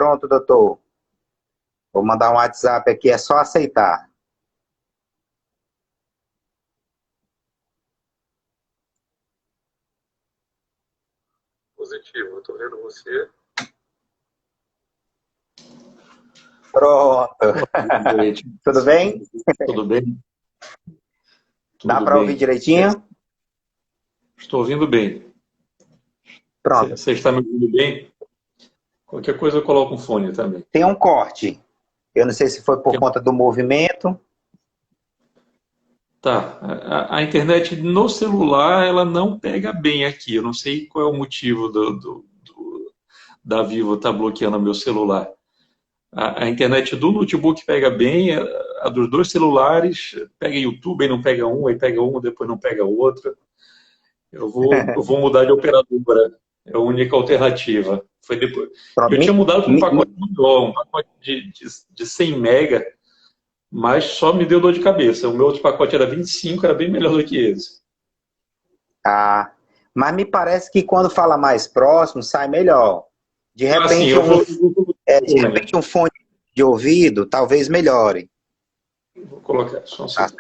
Pronto, doutor. Vou mandar um WhatsApp aqui, é só aceitar. Positivo, eu tô vendo você. Pronto. Tudo bem? Tudo bem? Dá para ouvir direitinho? Estou ouvindo bem. Pronto. Você está me ouvindo bem? Qualquer coisa eu coloco um fone também. Tem um corte. Eu não sei se foi por conta do movimento. Tá. A internet no celular, ela não pega bem aqui. Eu não sei qual é o motivo da Vivo estar bloqueando o meu celular. A internet do notebook pega bem, a dos dois celulares pega YouTube, aí não pega um, aí pega um, depois não pega outro. Eu vou mudar de operadora. É a única alternativa. Foi depois. Pronto. Eu tinha mudado para um pacote maior, um pacote de 100 mega, mas só me deu dor de cabeça. O meu outro pacote era 25, era bem melhor do que esse. Ah, mas me parece que quando fala mais próximo, sai melhor. De repente, de repente um fone de ouvido talvez melhore. Vou colocar só um segundo.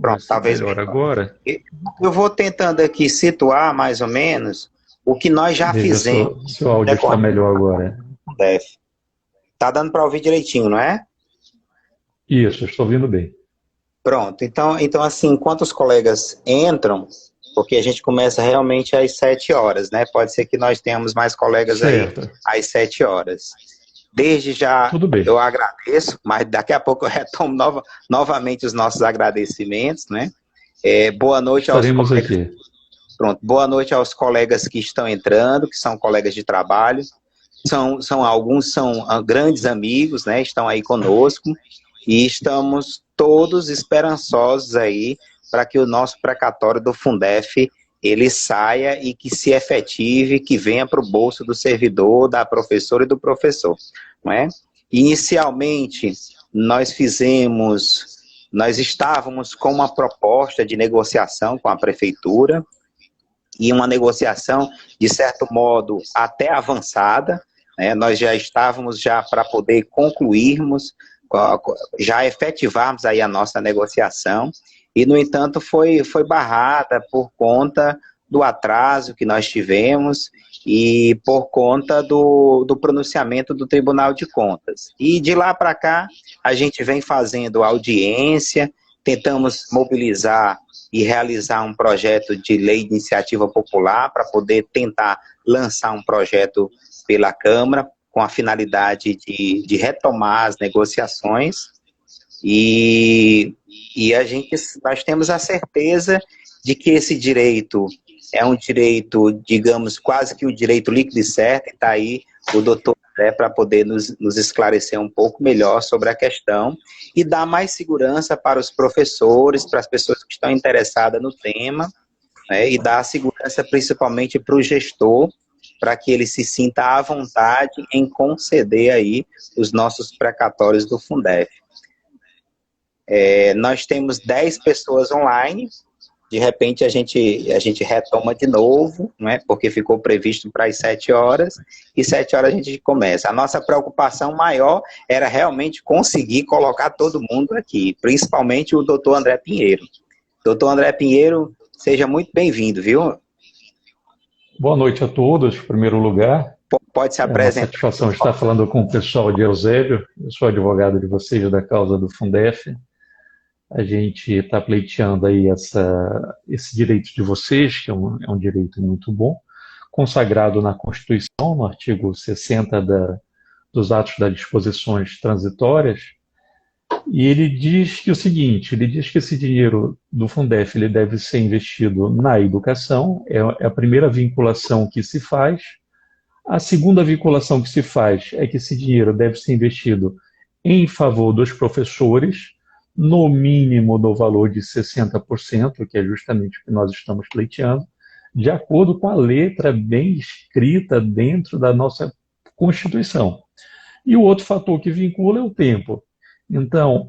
Pronto, talvez melhor agora. Eu vou tentando aqui situar mais ou menos o que nós já fizemos. Se o áudio está melhor agora. Tá dando para ouvir direitinho, não é? Isso, estou ouvindo bem. Pronto, então assim, enquanto os colegas entram, porque a gente começa realmente às 7 horas, né? Pode ser que nós tenhamos mais colegas certo. Aí às 7 horas. Desde já eu agradeço, mas daqui a pouco eu retomo novamente os nossos agradecimentos, né? Boa noite aos colegas. Aqui. Pronto, boa noite aos colegas que estão entrando, que são colegas de trabalho. Alguns são grandes amigos, né? Estão aí conosco e estamos todos esperançosos aí para que o nosso precatório do Fundef ele saia e que se efetive, que venha para o bolso do servidor, da professora e do professor, não é? Inicialmente, nós estávamos com uma proposta de negociação com a prefeitura, e uma negociação, de certo modo, até avançada, né? Nós já estávamos para poder concluirmos, já efetivarmos aí a nossa negociação, e, no entanto, foi barrada por conta do atraso que nós tivemos e por conta do pronunciamento do Tribunal de Contas. E de lá para cá, a gente vem fazendo audiência, tentamos mobilizar e realizar um projeto de lei de iniciativa popular para poder tentar lançar um projeto pela Câmara com a finalidade de retomar as negociações. E nós temos a certeza de que esse direito é um direito, digamos, quase que o direito líquido e certo, e está aí o doutor André para poder nos esclarecer um pouco melhor sobre a questão e dar mais segurança para os professores, para as pessoas que estão interessadas no tema, né, e dar segurança principalmente para o gestor, para que ele se sinta à vontade em conceder aí os nossos precatórios do Fundef. Nós temos 10 pessoas online, de repente a gente retoma de novo, né, porque ficou previsto para as 7 horas, e 7 horas a gente começa. A nossa preocupação maior era realmente conseguir colocar todo mundo aqui, principalmente o doutor André Pinheiro. Doutor André Pinheiro, seja muito bem-vindo, viu? Boa noite a todos, em primeiro lugar. Pode se apresentar. É uma satisfação estar falando com o pessoal de Eusébio, eu sou advogado de vocês da causa do Fundef. A gente está pleiteando aí esse direito de vocês, que é um direito muito bom, consagrado na Constituição, no artigo 60 dos atos das disposições transitórias, e ele diz que o seguinte, ele diz que esse dinheiro do Fundef ele deve ser investido na educação, é a primeira vinculação que se faz. A segunda vinculação que se faz é que esse dinheiro deve ser investido em favor dos professores, no mínimo do valor de 60%, que é justamente o que nós estamos pleiteando, de acordo com a letra bem escrita dentro da nossa Constituição. E o outro fator que vincula é o tempo. Então,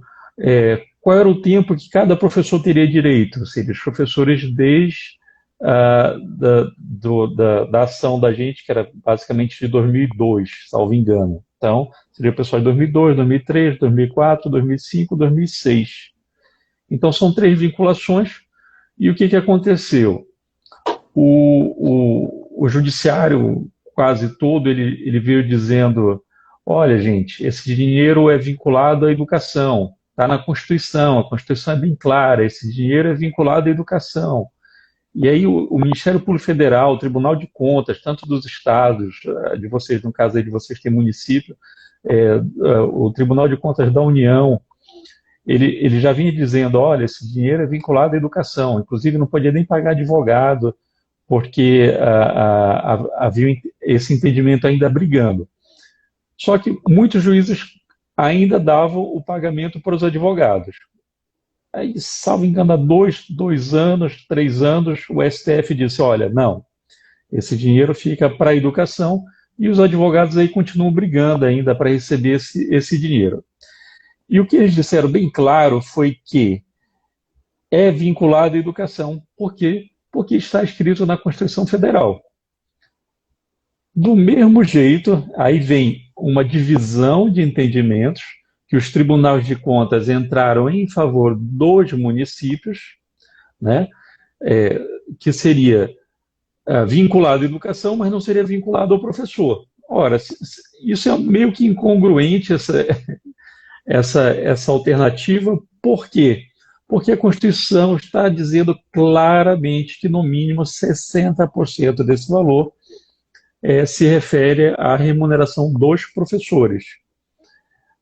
qual era o tempo que cada professor teria direito? Seria os professores desde da ação da gente, que era basicamente de 2002, salvo engano. Então, seria o pessoal de 2002, 2003, 2004, 2005, 2006. Então, são 3 vinculações. E o que aconteceu? O judiciário quase todo, ele veio dizendo, olha, gente, esse dinheiro é vinculado à educação, está na Constituição, a Constituição é bem clara, esse dinheiro é vinculado à educação. E aí o Ministério Público Federal, o Tribunal de Contas, tanto dos estados, de vocês, no caso aí de vocês tem município, o Tribunal de Contas da União, ele já vinha dizendo, olha, esse dinheiro é vinculado à educação, inclusive não podia nem pagar advogado, porque havia esse entendimento ainda brigando. Só que muitos juízes ainda davam o pagamento para os advogados. Aí, salvo engano, há 2 anos, 3 anos, o STF disse, olha, não, esse dinheiro fica para a educação e os advogados aí continuam brigando ainda para receber esse dinheiro. E o que eles disseram bem claro foi que é vinculado à educação. Por quê? Porque está escrito na Constituição Federal. Do mesmo jeito, aí vem uma divisão de entendimentos, que os tribunais de contas entraram em favor dos municípios, né, que seria vinculado à educação, mas não seria vinculado ao professor. Ora, isso é meio que incongruente, essa alternativa. Por quê? Porque a Constituição está dizendo claramente que, no mínimo, 60% desse valor se refere à remuneração dos professores,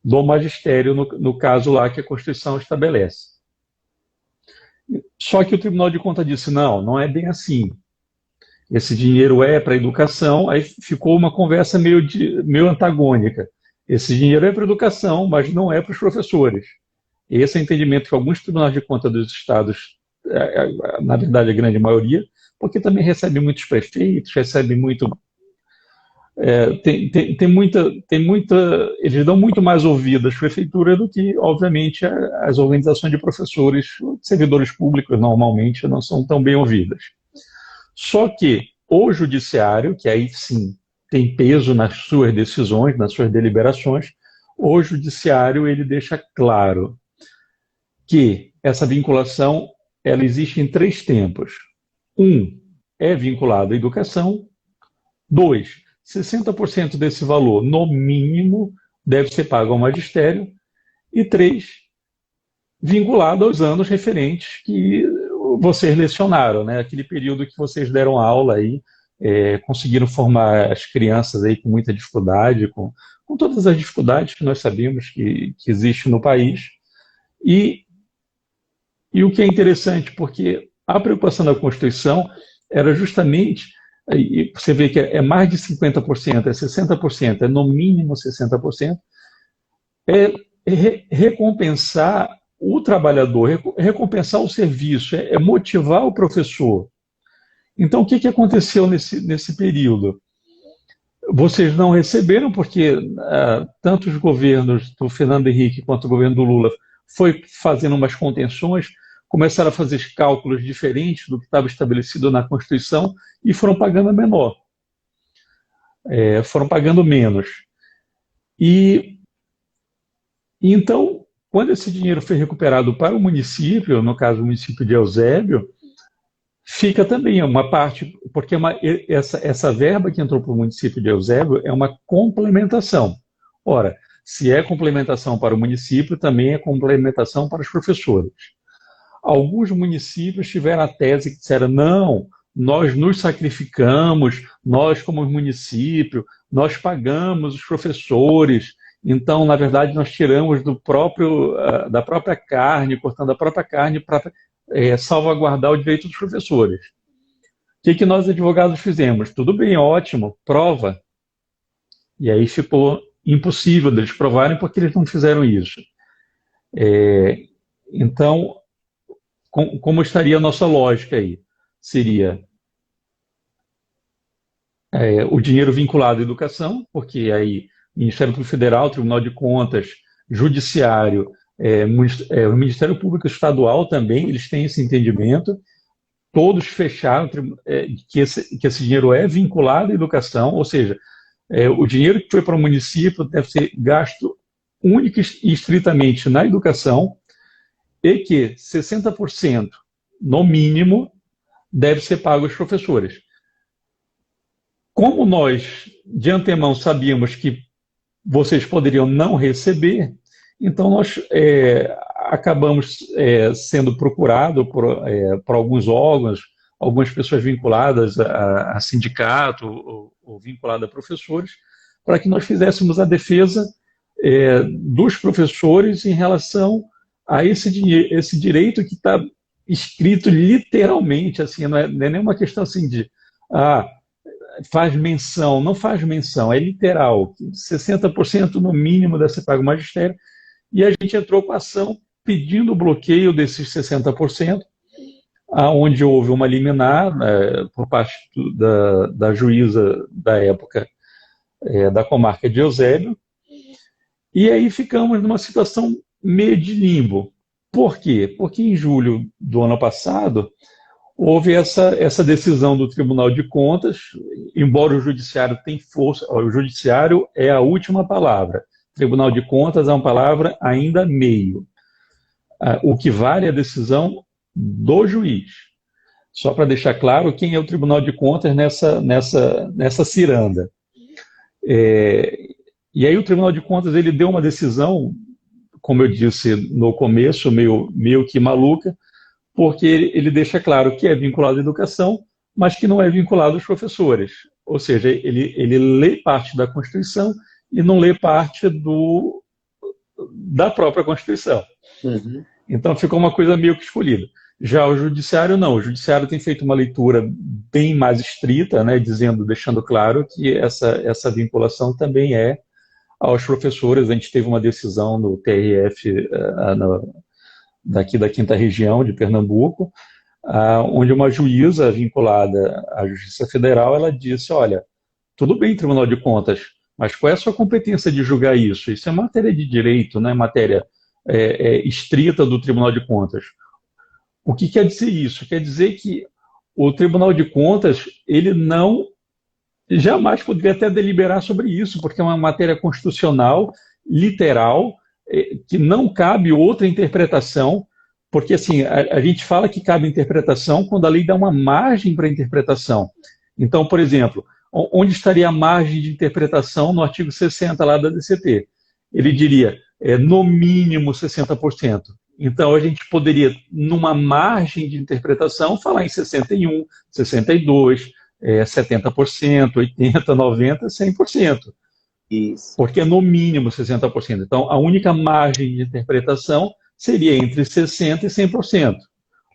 do magistério, no caso lá que a Constituição estabelece. Só que o Tribunal de Contas disse, não é bem assim. Esse dinheiro é para a educação, aí ficou uma conversa meio antagônica. Esse dinheiro é para a educação, mas não é para os professores. Esse é o entendimento que alguns tribunais de contas dos estados, na verdade a grande maioria, porque também recebe muitos prefeitos, recebe muito... eles dão muito mais ouvido às prefeituras do que, obviamente, as organizações de professores, servidores públicos normalmente não são tão bem ouvidas. Só que o judiciário, que aí sim tem peso nas suas decisões, nas suas deliberações, o judiciário ele deixa claro que essa vinculação ela existe em 3 tempos. 1, é vinculado à educação. 2, 60% desse valor, no mínimo, deve ser pago ao magistério. E 3, vinculado aos anos referentes que vocês lecionaram, né? Aquele período que vocês deram aula aí, conseguiram formar as crianças aí com muita dificuldade, com todas as dificuldades que nós sabemos que existem no país. E o que é interessante, porque a preocupação da Constituição era justamente, e você vê que é mais de 50%, é 60%, é no mínimo 60%, recompensar o trabalhador, recompensar o serviço, motivar o professor. Então, o que aconteceu nesse período? Vocês não receberam, porque tanto os governos do Fernando Henrique quanto o governo do Lula foi fazendo umas contenções, começaram a fazer cálculos diferentes do que estava estabelecido na Constituição e foram pagando menor. Foram pagando menos. E então, quando esse dinheiro foi recuperado para o município, no caso o município de Eusébio, fica também uma parte, porque essa verba que entrou para o município de Eusébio é uma complementação. Ora, se é complementação para o município, também é complementação para os professores. Alguns municípios tiveram a tese que disseram, não, nós nos sacrificamos, nós como município, nós pagamos os professores, então, na verdade, nós tiramos da própria carne, cortando a própria carne para salvaguardar o direito dos professores. O que nós, advogados, fizemos? Tudo bem, ótimo, prova. E aí ficou impossível deles provarem porque eles não fizeram isso. Então, como estaria a nossa lógica aí? Seria o dinheiro vinculado à educação, porque aí Ministério Público Federal, Tribunal de Contas, Judiciário, o Ministério Público Estadual também, eles têm esse entendimento. todos fecharam que esse dinheiro é vinculado à educação, ou seja, o dinheiro que foi para o município deve ser gasto única e estritamente na educação, e que 60%, no mínimo, deve ser pago aos professores. Como nós, de antemão, sabíamos que vocês poderiam não receber, então nós acabamos sendo procurados por alguns órgãos, algumas pessoas vinculadas a sindicato ou vinculadas a professores, para que nós fizéssemos a defesa dos professores em relação a esse direito que está escrito literalmente, assim, não é nenhuma questão assim de faz menção, não faz menção, é literal, 60% no mínimo deve ser pago ao magistério, e a gente entrou com a ação pedindo o bloqueio desses 60%, onde houve uma liminar por parte da juíza da época da comarca de Eusébio, e aí ficamos numa situação meio de limbo. Por quê? Porque em julho do ano passado houve essa decisão do Tribunal de Contas, embora o judiciário tenha força, o judiciário é a última palavra, o Tribunal de Contas é uma palavra ainda meio. O que vale é a decisão do juiz. Só para deixar claro quem é o Tribunal de Contas nessa ciranda. E aí o Tribunal de Contas ele deu uma decisão, como eu disse no começo, meio que maluca, porque ele deixa claro que é vinculado à educação, mas que não é vinculado aos professores. Ou seja, ele lê parte da Constituição e não lê parte da própria Constituição. Uhum. Então ficou uma coisa meio que escolhida. Já o Judiciário não. O Judiciário tem feito uma leitura bem mais estrita, né, deixando claro que essa vinculação também é aos professores. A gente teve uma decisão no TRF daqui da 5ª Região de Pernambuco, onde uma juíza vinculada à Justiça Federal, ela disse, olha, tudo bem, Tribunal de Contas, mas qual é a sua competência de julgar isso? Isso é matéria de direito, não é matéria estrita do Tribunal de Contas. O que quer dizer isso? Quer dizer que o Tribunal de Contas, ele jamais poderia até deliberar sobre isso, porque é uma matéria constitucional, literal, que não cabe outra interpretação, porque assim, a gente fala que cabe interpretação quando a lei dá uma margem para interpretação. Então, por exemplo, onde estaria a margem de interpretação no artigo 60 lá da DCT? Ele diria, no mínimo 60%. Então, a gente poderia, numa margem de interpretação, falar em 61%, 62%, 70%, 80%, 90%, 100%. Isso. Porque é no mínimo 60%. Então, a única margem de interpretação seria entre 60% e 100%.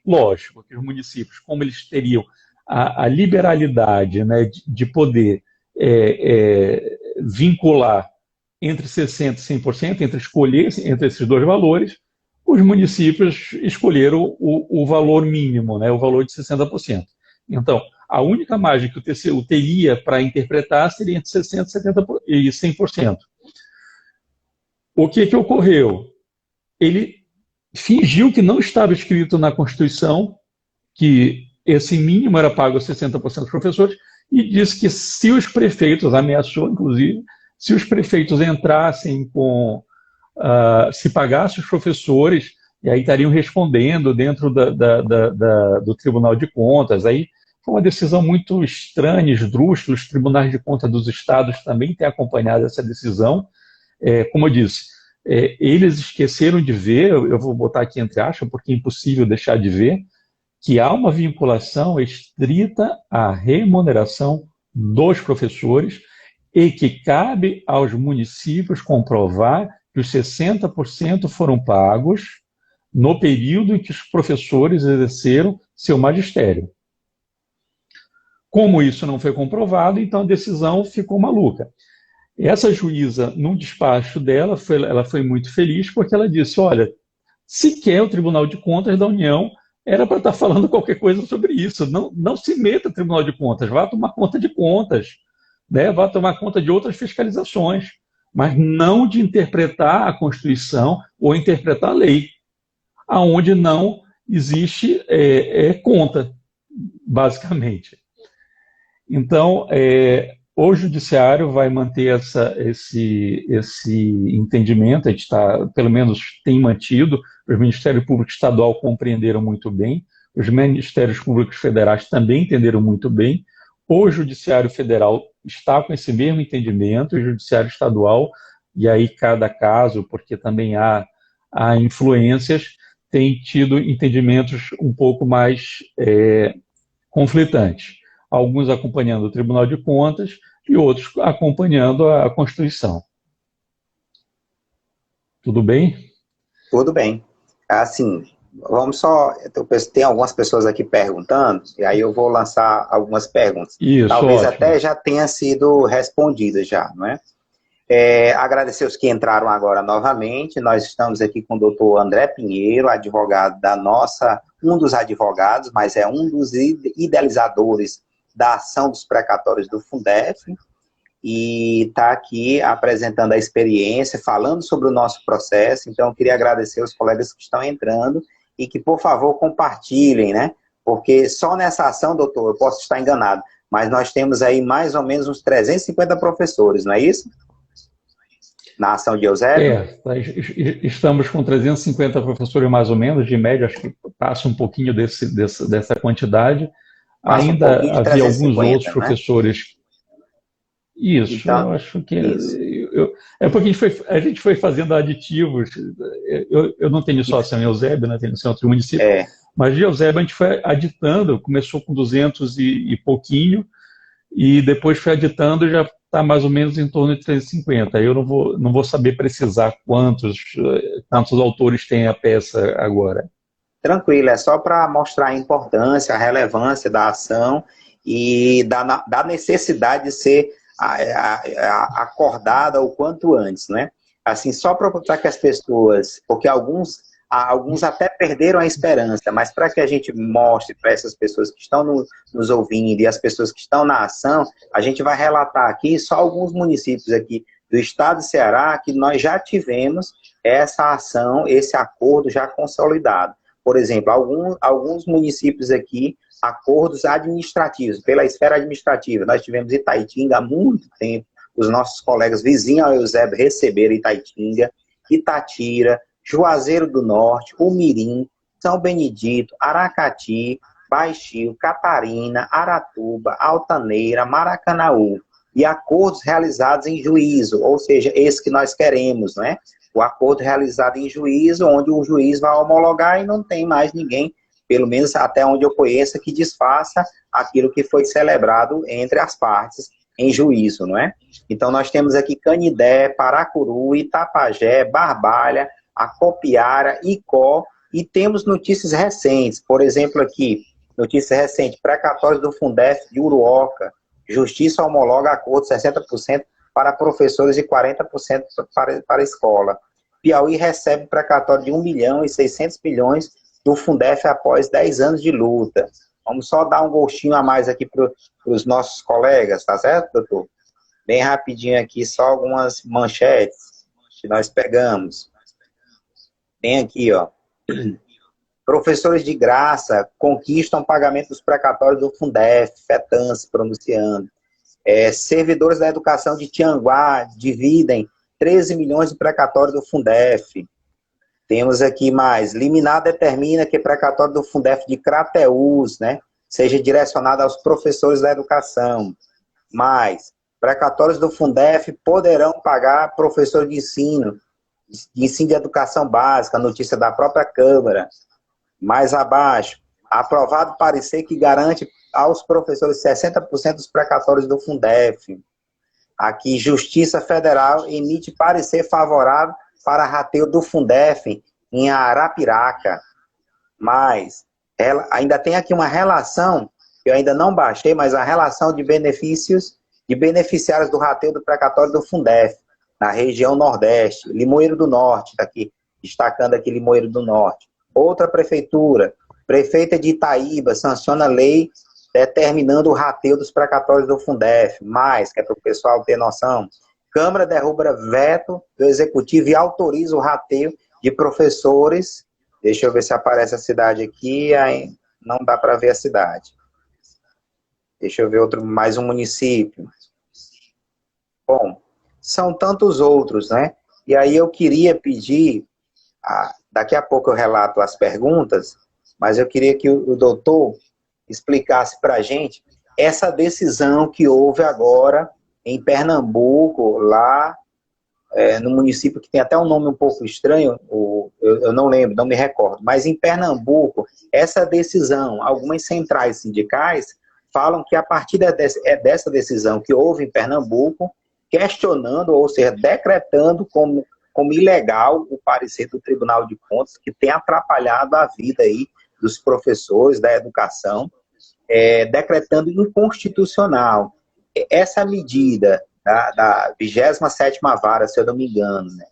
Lógico que os municípios, como eles teriam a liberalidade, né, de poder vincular entre 60% e 100%, entre escolher entre esses dois valores, os municípios escolheram o valor mínimo, né, o valor de 60%. Então, a única margem que o TCU teria para interpretar seria entre 60%, 70% e 100%. O que ocorreu? Ele fingiu que não estava escrito na Constituição que esse mínimo era pago a 60% dos professores e disse que se os prefeitos, ameaçou inclusive, se os prefeitos entrassem se pagassem os professores, e aí estariam respondendo dentro do Tribunal de Contas. Aí foi uma decisão muito estranha, esdrúxula. Os tribunais de contas dos estados também têm acompanhado essa decisão. Como eu disse, eles esqueceram de ver, eu vou botar aqui entre aspas, porque é impossível deixar de ver, que há uma vinculação estrita à remuneração dos professores e que cabe aos municípios comprovar que os 60% foram pagos no período em que os professores exerceram seu magistério. Como isso não foi comprovado, então a decisão ficou maluca. Essa juíza, num despacho dela, ela foi muito feliz porque ela disse, olha, sequer o Tribunal de Contas da União era para estar falando qualquer coisa sobre isso. Não se meta no Tribunal de Contas, vá tomar conta de contas, né? Vá tomar conta de outras fiscalizações, mas não de interpretar a Constituição ou interpretar a lei, aonde não existe conta. basicamente. Então, o Judiciário vai manter esse entendimento, a gente pelo menos tem mantido, os Ministérios Públicos Estadual compreenderam muito bem, os Ministérios Públicos Federais também entenderam muito bem, o Judiciário Federal está com esse mesmo entendimento, o Judiciário Estadual, e aí cada caso, porque também há influências, tem tido entendimentos um pouco mais conflitantes. Alguns acompanhando o Tribunal de Contas e outros acompanhando a Constituição. Tudo bem? Tudo bem. Assim, vamos só... Tem algumas pessoas aqui perguntando, e aí eu vou lançar algumas perguntas. Isso, talvez ótimo. Até já tenha sido respondida já, não é? Agradecer os que entraram agora novamente. Nós estamos aqui com o doutor André Pinheiro, advogado um dos advogados, mas é um dos idealizadores da ação dos precatórios do Fundef, e está aqui apresentando a experiência, falando sobre o nosso processo. Então, eu queria agradecer os colegas que estão entrando e que, por favor, compartilhem, né? Porque só nessa ação, doutor, eu posso estar enganado, mas nós temos aí mais ou menos uns 350 professores, não é isso? Na ação de Eusébio? Estamos com 350 professores mais ou menos, de média, acho que passa um pouquinho dessa quantidade. Ainda havia alguns outros professores. Isso, então, eu acho que... porque a gente foi fazendo aditivos. Eu não tenho só ação em Eusébio, né, tenho ação em outro município, mas de Eusébio a gente foi aditando, começou com 200 e pouquinho, e depois foi aditando e já está mais ou menos em torno de 350. Eu não vou saber precisar quantos autores tem a peça agora. Tranquilo, é só para mostrar a importância, a relevância da ação e da necessidade de ser acordada o quanto antes, né? Assim, só para que as pessoas, porque alguns até perderam a esperança, mas para que a gente mostre para essas pessoas que estão nos ouvindo e as pessoas que estão na ação, a gente vai relatar aqui só alguns municípios aqui do estado de Ceará que nós já tivemos essa ação, esse acordo já consolidado. Por exemplo, alguns municípios aqui, acordos administrativos, pela esfera administrativa. Nós tivemos Itaitinga há muito tempo, os nossos colegas vizinhos ao Eusébio receberam Itaitinga, Itatira, Juazeiro do Norte, Umirim, São Benedito, Aracati, Baixio, Catarina, Aratuba, Altaneira, Maracanaú. E acordos realizados em juízo, ou seja, esse que nós queremos, né? O acordo realizado em juízo, onde o juiz vai homologar e não tem mais ninguém, pelo menos até onde eu conheça, que desfaça aquilo que foi celebrado entre as partes em juízo, não é? Então, nós temos aqui Canidé, Paracuru, Itapajé, Barbalha, Acopiara, Icó, e temos notícias recentes, por exemplo aqui, notícia recente, precatórios do Fundef de Uruoca, Justiça homologa acordo 60% para professores e 40% para a escola. Piauí recebe precatório de 1.600.000.000 do Fundef após 10 anos de luta. Vamos só dar um gostinho a mais aqui para os nossos colegas, tá certo, doutor? Bem rapidinho aqui, só algumas manchetes que nós pegamos. Tem aqui, ó. Professores de graça conquistam pagamento dos precatórios do Fundef, FETANS pronunciando. Servidores da educação de Tianguá dividem 13 milhões de precatório do Fundef. Temos aqui mais. Liminar determina que precatório do Fundef de Crateús, né, seja direcionado aos professores da educação. Mais. Precatórios do Fundef poderão pagar professor de ensino de educação básica, notícia da própria Câmara. Mais abaixo, aprovado parecer que garante aos professores 60% dos precatórios do Fundef. Aqui, Justiça Federal emite parecer favorável para rateio do Fundef em Arapiraca. Mas, ainda tem aqui uma relação, que eu ainda não baixei, mas a relação de beneficiários do rateio do precatório do Fundef, na região Nordeste, Limoeiro do Norte, está aqui, destacando aqui Limoeiro do Norte. Outra prefeitura, prefeita de Itaíba, sanciona lei determinando o rateio dos precatórios do Fundef, mais, que é para o pessoal ter noção. Câmara derruba veto do Executivo e autoriza o rateio de professores. Deixa eu ver se aparece a cidade aqui, aí não dá para ver a cidade. Deixa eu ver outro, mais um município. Bom, são tantos outros, né? E aí eu queria pedir, daqui a pouco eu relato as perguntas, mas eu queria que o doutor explicasse para a gente essa decisão que houve agora em Pernambuco, lá no município que tem até um nome um pouco estranho, eu não lembro, não me recordo, mas em Pernambuco, essa decisão, algumas centrais sindicais falam que a partir dessa decisão que houve em Pernambuco, questionando, ou seja, decretando como ilegal o parecer do Tribunal de Contas, que tem atrapalhado a vida aí dos professores da educação, decretando inconstitucional essa medida da 27ª Vara, se eu não me engano, né,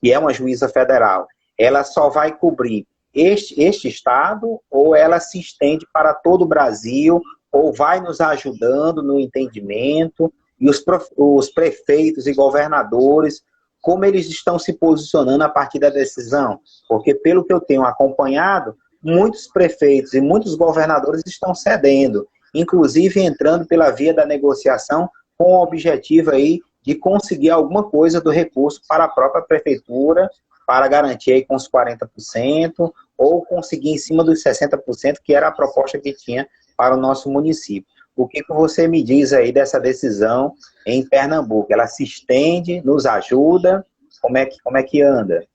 que é uma juíza federal, ela só vai cobrir este estado, ou ela se estende para todo o Brasil, ou vai nos ajudando no entendimento, e os prefeitos e governadores, como eles estão se posicionando a partir da decisão? Porque, pelo que eu tenho acompanhado, muitos prefeitos e muitos governadores estão cedendo, inclusive entrando pela via da negociação, com o objetivo aí de conseguir alguma coisa do recurso para a própria prefeitura, para garantir aí com os 40%, ou conseguir em cima dos 60%, que era a proposta que tinha para o nosso município. O que você me diz aí dessa decisão em Pernambuco? Ela se estende, nos ajuda? Como é que anda?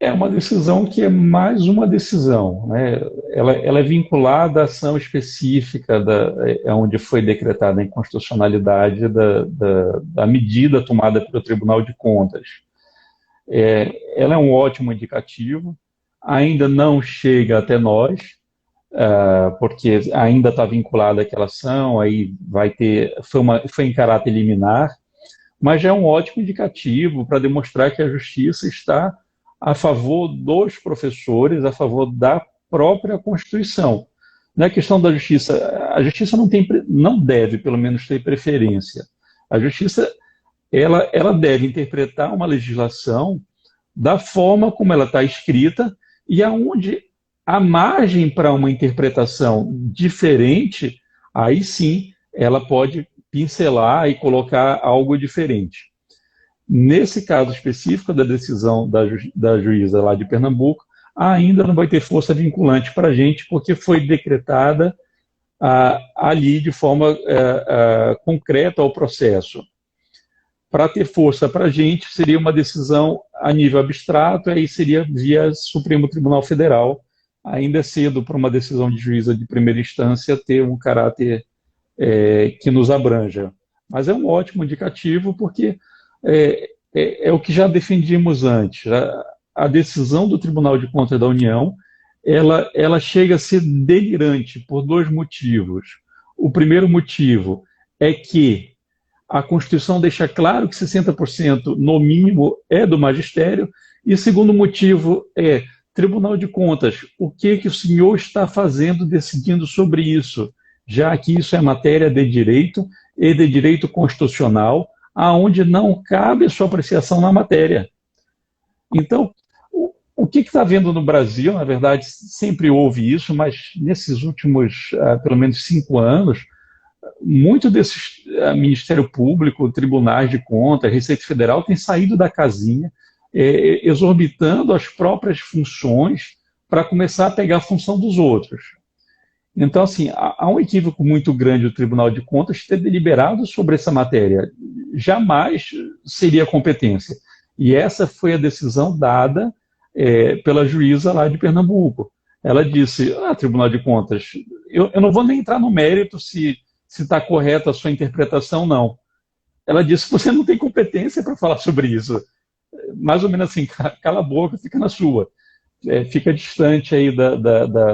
É uma decisão que é mais uma decisão, né? Ela é vinculada à ação específica onde foi decretada a inconstitucionalidade da medida tomada pelo Tribunal de Contas. Ela é um ótimo indicativo, ainda não chega até nós, porque ainda está vinculada àquela ação, aí foi em caráter liminar, mas já é um ótimo indicativo para demonstrar que a justiça está a favor dos professores, a favor da própria Constituição. Na questão da justiça, a justiça não deve, pelo menos, ter preferência. A justiça ela deve interpretar uma legislação da forma como ela está escrita, e aonde a margem para uma interpretação diferente, aí sim ela pode pincelar e colocar algo diferente. Nesse caso específico da decisão da juíza lá de Pernambuco, ainda não vai ter força vinculante para a gente, porque foi decretada ali de forma concreta ao processo. Para ter força para a gente, seria uma decisão a nível abstrato, aí seria via Supremo Tribunal Federal. Ainda é cedo para uma decisão de juíza de primeira instância ter um caráter que nos abranja. Mas é um ótimo indicativo, porque é o que já defendíamos antes. A decisão do Tribunal de Contas da União, ela chega a ser delirante por dois motivos. O primeiro motivo é que a Constituição deixa claro que 60% no mínimo é do magistério, e o segundo motivo é: Tribunal de Contas, o que o senhor está fazendo decidindo sobre isso? Já que isso é matéria de direito e de direito constitucional, aonde não cabe a sua apreciação na matéria. Então, o que está havendo no Brasil, na verdade, sempre houve isso, mas nesses últimos, pelo menos 5 anos, muito desses Ministério Público, Tribunais de Contas, Receita Federal, tem saído da casinha, exorbitando as próprias funções para começar a pegar a função dos outros. Então, assim, há um equívoco muito grande do Tribunal de Contas ter deliberado sobre essa matéria. Jamais seria competência. E essa foi a decisão dada pela juíza lá de Pernambuco. Ela disse: Tribunal de Contas, eu não vou nem entrar no mérito se está correta a sua interpretação, não. Ela disse: você não tem competência para falar sobre isso. Mais ou menos assim, cala a boca, fica na sua. Fica distante aí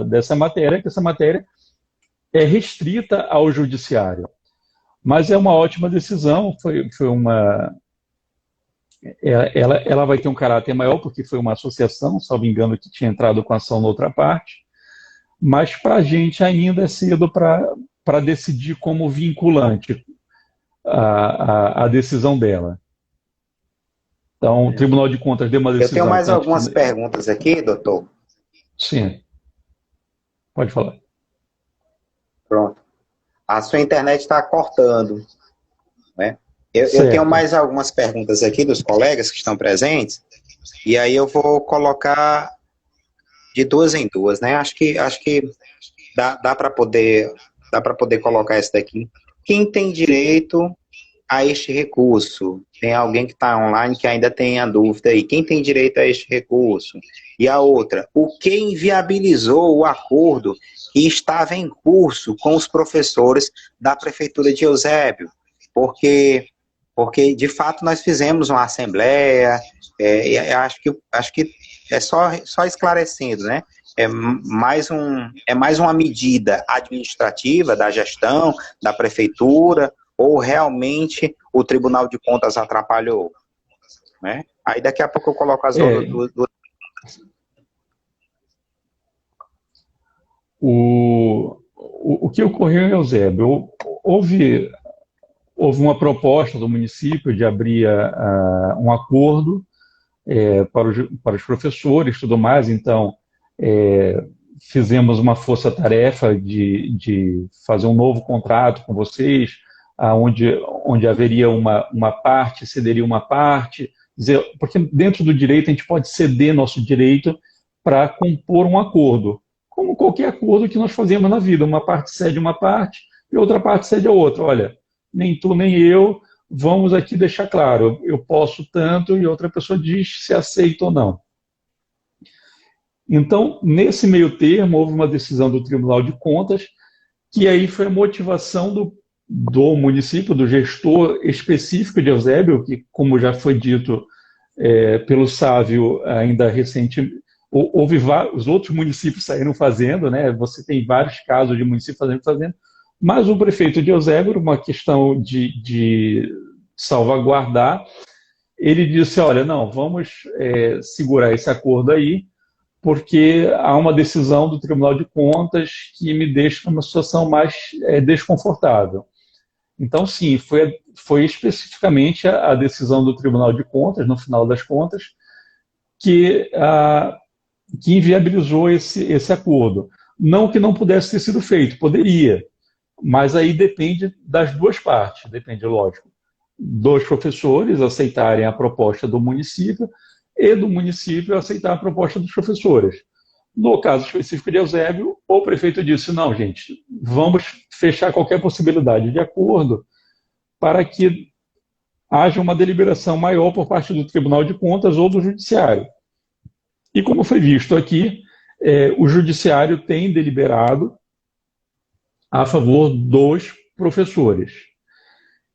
dessa matéria, que essa matéria é restrita ao judiciário. Mas é uma ótima decisão, foi uma... Ela vai ter um caráter maior, porque foi uma associação, salvo engano, que tinha entrado com ação na outra parte, mas para a gente ainda é cedo para decidir como vinculante a decisão dela. Então, o Tribunal de Contas deu uma decisão... Eu tenho mais algumas perguntas aqui, doutor. Sim. Pode falar. Pronto. a sua internet está cortando, né? Eu tenho mais algumas perguntas aqui dos colegas que estão presentes, e aí eu vou colocar de duas em duas, né? Acho que dá para poder colocar essa daqui. Quem tem direito a este recurso? Tem alguém que está online que ainda tem a dúvida aí. Quem tem direito a este recurso? E a outra, o que inviabilizou o acordo que estava em curso com os professores da Prefeitura de Eusébio? Porque de fato, nós fizemos uma assembleia, acho que é só esclarecendo, né? É mais uma medida administrativa da gestão, da prefeitura, ou realmente o Tribunal de Contas atrapalhou, né? Aí daqui a pouco eu coloco as duas. O que ocorreu em Eusébio? Houve uma proposta do município de abrir um acordo para os professores e tudo mais, então fizemos uma força-tarefa de fazer um novo contrato com vocês, onde haveria uma parte, cederia uma parte, porque dentro do direito a gente pode ceder nosso direito para compor um acordo, como qualquer acordo que nós fazemos na vida, uma parte cede uma parte e outra parte cede a outra. Olha, nem tu nem eu, vamos aqui deixar claro, eu posso tanto e outra pessoa diz se aceita ou não. Então, nesse meio termo, houve uma decisão do Tribunal de Contas, que aí foi a motivação do município, do gestor específico de Eusébio, que, como já foi dito pelo Sávio ainda recente, houve os outros municípios saíram fazendo, né? Você tem vários casos de municípios fazendo, mas o prefeito de Eusébio, uma questão de salvaguardar, ele disse, olha, não, vamos segurar esse acordo aí, porque há uma decisão do Tribunal de Contas que me deixa numa situação mais desconfortável. Então, sim, foi especificamente a decisão do Tribunal de Contas, no final das contas, que inviabilizou esse acordo. Não que não pudesse ter sido feito, poderia, mas aí depende das duas partes, depende, lógico, dos professores aceitarem a proposta do município e do município aceitar a proposta dos professores. No caso específico de Eusébio, o prefeito disse, não, gente, vamos fechar qualquer possibilidade de acordo para que haja uma deliberação maior por parte do Tribunal de Contas ou do Judiciário. E como foi visto aqui, o Judiciário tem deliberado a favor dos professores.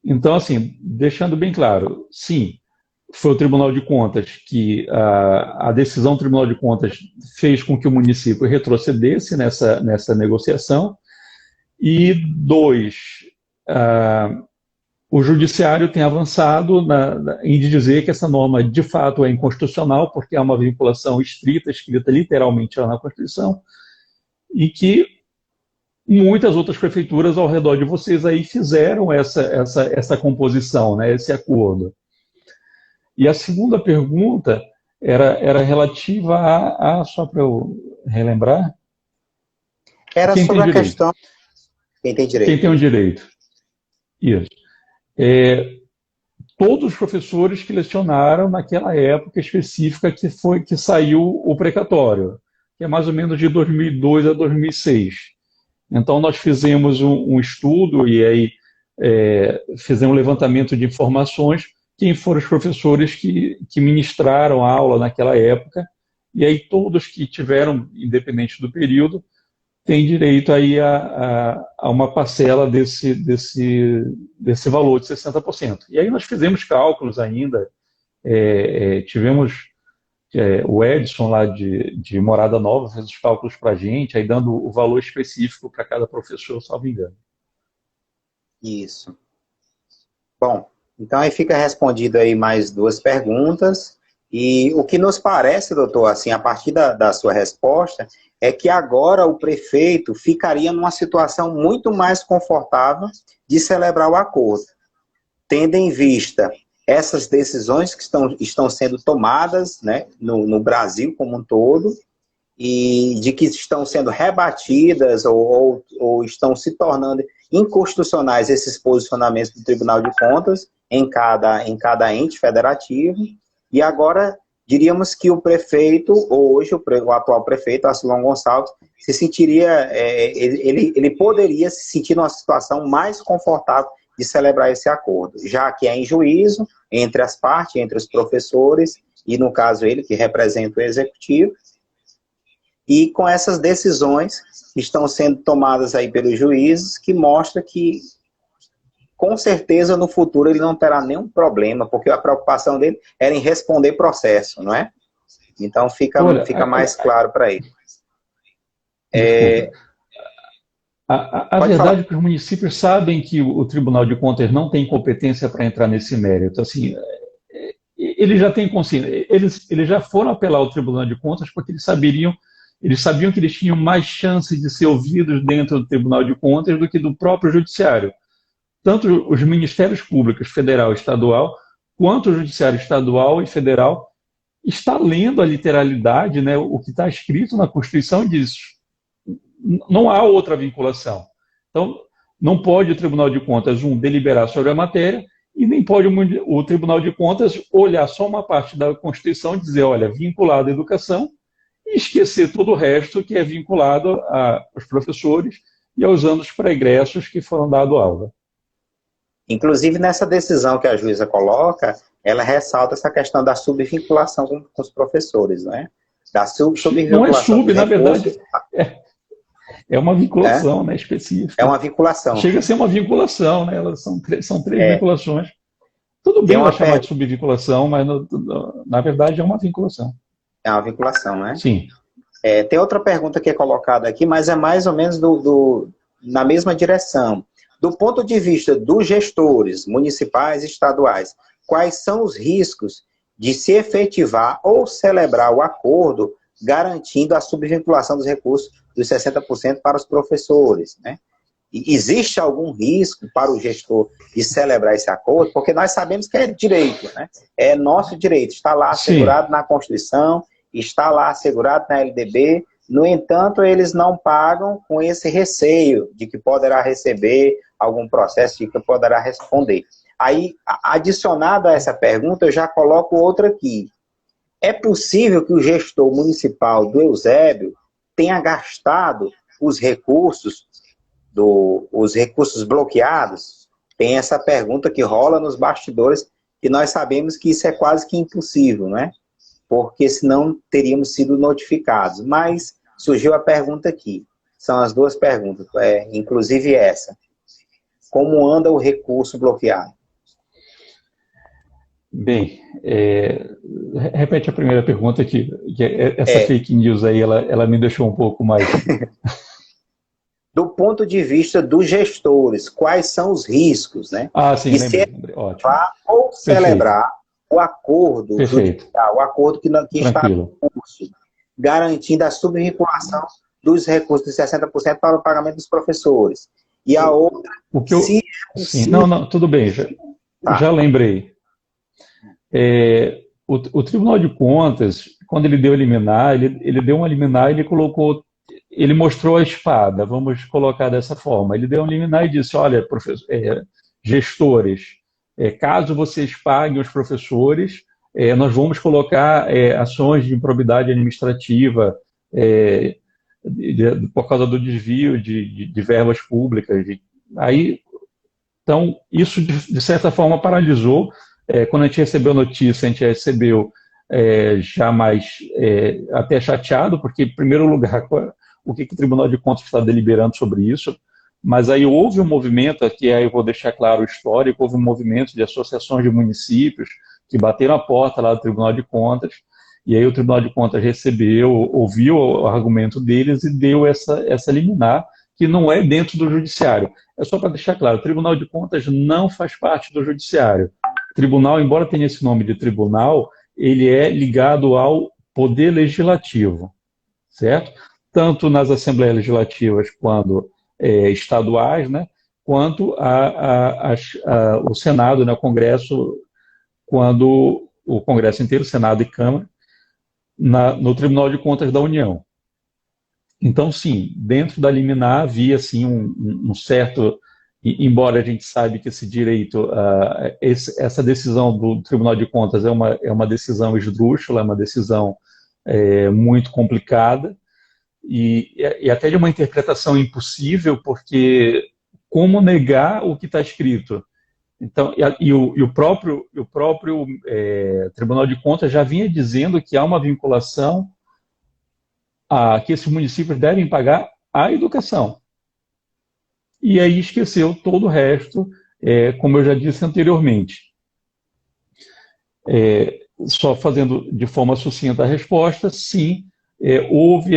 Então, assim, deixando bem claro, sim, foi o Tribunal de Contas que a decisão do Tribunal de Contas fez com que o município retrocedesse nessa negociação. E dois, o Judiciário tem avançado em dizer que essa norma de fato é inconstitucional, porque há uma vinculação estrita, escrita literalmente lá na Constituição, e que muitas outras prefeituras ao redor de vocês aí fizeram essa composição, né, esse acordo. E a segunda pergunta era relativa só para eu relembrar? Era sobre a questão... Quem tem direito. Quem tem o direito. Isso. Todos os professores que lecionaram naquela época específica que saiu o precatório, que é mais ou menos de 2002 a 2006. Então, nós fizemos um estudo e aí fizemos um levantamento de informações, quem foram os professores que ministraram a aula naquela época, e aí todos que tiveram, independente do período, têm direito aí a uma parcela desse valor de 60%. E aí nós fizemos cálculos ainda, tivemos o Edson lá de Morada Nova fez os cálculos para a gente, aí dando o valor específico para cada professor, salvo engano. Isso. Bom, então aí fica respondido aí mais duas perguntas, e o que nos parece, doutor, assim, a partir da sua resposta, é que agora o prefeito ficaria numa situação muito mais confortável de celebrar o acordo, tendo em vista essas decisões que estão sendo tomadas, né, no Brasil como um todo, e de que estão sendo rebatidas ou estão se tornando inconstitucionais esses posicionamentos do Tribunal de Contas em cada ente federativo. E agora, diríamos que o prefeito, hoje, o atual prefeito, Arcilon Gonçalves, se sentiria, ele poderia se sentir numa situação mais confortável de celebrar esse acordo, já que é em juízo entre as partes, entre os professores, e no caso ele, que representa o executivo, e com essas decisões que estão sendo tomadas aí pelos juízes, que mostra que, com certeza, no futuro ele não terá nenhum problema, porque a preocupação dele era em responder processo, não é? Então fica mais claro para ele. A verdade é que os municípios sabem que o Tribunal de Contas não tem competência para entrar nesse mérito. Assim, eles já têm consciência, eles já foram apelar ao Tribunal de Contas porque eles sabiam que eles tinham mais chance de ser ouvidos dentro do Tribunal de Contas do que do próprio Judiciário. Tanto os Ministérios Públicos, federal e estadual, quanto o Judiciário estadual e federal, está lendo a literalidade, né, o que está escrito na Constituição e diz: não há outra vinculação. Então, não pode o Tribunal de Contas, deliberar sobre a matéria, e nem pode o Tribunal de Contas olhar só uma parte da Constituição e dizer, olha, vinculado à educação, e esquecer todo o resto que é vinculado aos professores e aos anos pregressos que foram dados aula. Inclusive, nessa decisão que a juíza coloca, ela ressalta essa questão da subvinculação com os professores, não é? Da subvinculação. Não é sub, na verdade, é uma vinculação, né, específica. É uma vinculação. Chega a ser uma vinculação, né? Elas são três vinculações. Tudo bem ela chamar de subvinculação, mas na verdade é uma vinculação. É uma vinculação, né? Sim. Tem outra pergunta que é colocada aqui, mas é mais ou menos na mesma direção. Do ponto de vista dos gestores municipais e estaduais, quais são os riscos de se efetivar ou celebrar o acordo garantindo a subvinculação dos recursos dos 60% para os professores, né? E existe algum risco para o gestor de celebrar esse acordo? Porque nós sabemos que é direito, né? É nosso direito, está lá assegurado na Constituição, está lá assegurado na LDB, no entanto, eles não pagam com esse receio de que poderá receber algum processo, de que poderá responder. Aí, adicionado a essa pergunta, eu já coloco outra aqui. É possível que o gestor municipal do Eusébio tenha gastado os recursos bloqueados? Tem essa pergunta que rola nos bastidores, e nós sabemos que isso é quase que impossível, né? Porque senão teríamos sido notificados. Mas surgiu a pergunta aqui. São as duas perguntas, inclusive essa. Como anda o recurso bloqueado? Bem, repete a primeira pergunta aqui, que essa fake news aí, ela me deixou um pouco mais... Do ponto de vista dos gestores, quais são os riscos, né? Sim, de se efetivar ou celebrar o acordo, o acordo que está em curso, garantindo a subvinculação dos recursos de 60% para o pagamento dos professores. E a outra, tudo bem, já lembrei. O Tribunal de Contas, quando ele deu a liminar, ele deu uma liminar e ele mostrou a espada, vamos colocar dessa forma. Ele deu uma liminar e disse, olha, gestores, caso vocês paguem os professores, nós vamos colocar ações de improbidade administrativa por causa do desvio de verbas públicas. Então, isso, de certa forma, paralisou. Quando a gente recebeu a notícia, a gente recebeu já mais até chateado, porque, em primeiro lugar, o que o Tribunal de Contas está deliberando sobre isso, mas aí houve um movimento, aqui aí eu vou deixar claro o histórico, houve um movimento de associações de municípios que bateram a porta lá do Tribunal de Contas, e aí o Tribunal de Contas ouviu o argumento deles e deu essa liminar, que não é dentro do Judiciário. É só para deixar claro, o Tribunal de Contas não faz parte do Judiciário. O tribunal, embora tenha esse nome de tribunal, ele é ligado ao Poder Legislativo, certo? Tanto nas Assembleias Legislativas quanto estaduais, né? Quanto o Senado, né? O Congresso, quando o Congresso inteiro, Senado e Câmara, no Tribunal de Contas da União. Então, sim, dentro da liminar havia assim, um certo, embora a gente saiba que esse direito, essa decisão do Tribunal de Contas é uma decisão esdrúxula, é uma decisão muito complicada, e até de uma interpretação impossível, porque como negar o que está escrito? Então, o próprio Tribunal de Contas já vinha dizendo que há uma vinculação que esses municípios devem pagar a educação. E aí esqueceu todo o resto, como eu já disse anteriormente. Só fazendo de forma sucinta a resposta, sim, houve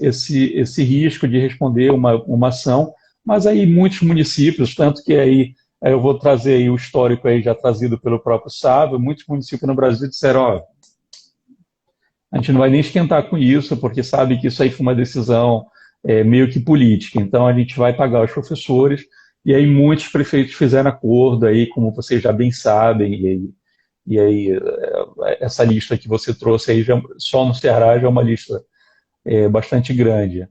esse risco de responder uma ação, mas aí muitos municípios, tanto que aí eu vou trazer aí o histórico aí já trazido pelo próprio Sábio, muitos municípios no Brasil disseram, ó, a gente não vai nem esquentar com isso, porque sabe que isso aí foi uma decisão meio que política, então a gente vai pagar os professores, e aí muitos prefeitos fizeram acordo aí, como vocês já bem sabem, e aí essa lista que você trouxe aí, só no Ceará já é uma lista bastante grande.